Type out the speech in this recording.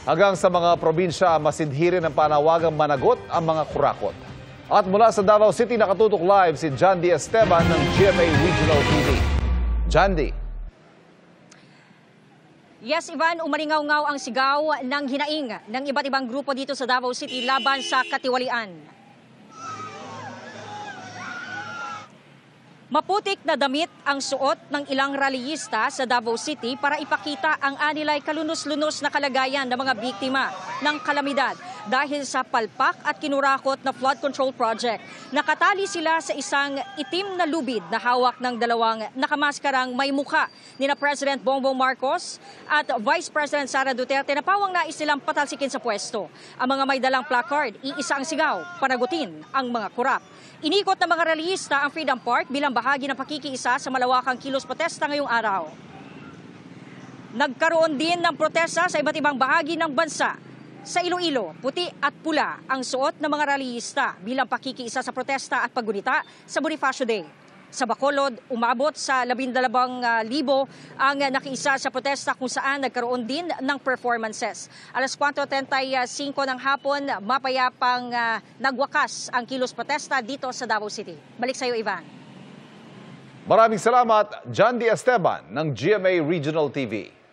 Hanggang sa mga probinsya, masidhi rin ang panawagang managot ang mga kurakot. At mula sa Davao City, nakatutok live si John D. Esteban ng GMA Regional TV. John D. Yes, Ivan, umalingaw-ngaw ang sigaw ng hinaing ng iba't ibang grupo dito sa Davao City laban sa katiwalian. Maputik na damit ang suot ng ilang rallyista sa Davao City para ipakita ang anilay kalunos-lunos na kalagayan ng mga biktima ng kalamidad dahil sa palpak at kinurakot na flood control project. Nakatali sila sa isang itim na lubid na hawak ng dalawang nakamaskarang may mukha ni na President Bongbong Marcos at Vice President Sara Duterte na pawang nais silang patalsikin sa pwesto. Ang mga may dalang placard, iisa ang sigaw, panagutin ang mga kurap. Inikot ng mga rallyista ang Freedom Park bilang bahagi ng pakikiisa sa malawakang kilos protesta ngayong araw. Nagkaroon din ng protesta sa iba't ibang bahagi ng bansa. Sa Iloilo, puti at pula ang suot ng mga rallyista bilang pakikiisa sa protesta at paggunita sa Bonifacio Day. Sa Bacolod, umabot sa 12,000 ang nakiisa sa protesta kung saan nagkaroon din ng performances. Alas 4:35 ng hapon, mapayapang nagwakas ang kilos protesta dito sa Davao City. Balik sa iyo, Ivan. Maraming salamat, John D. Esteban ng GMA Regional TV.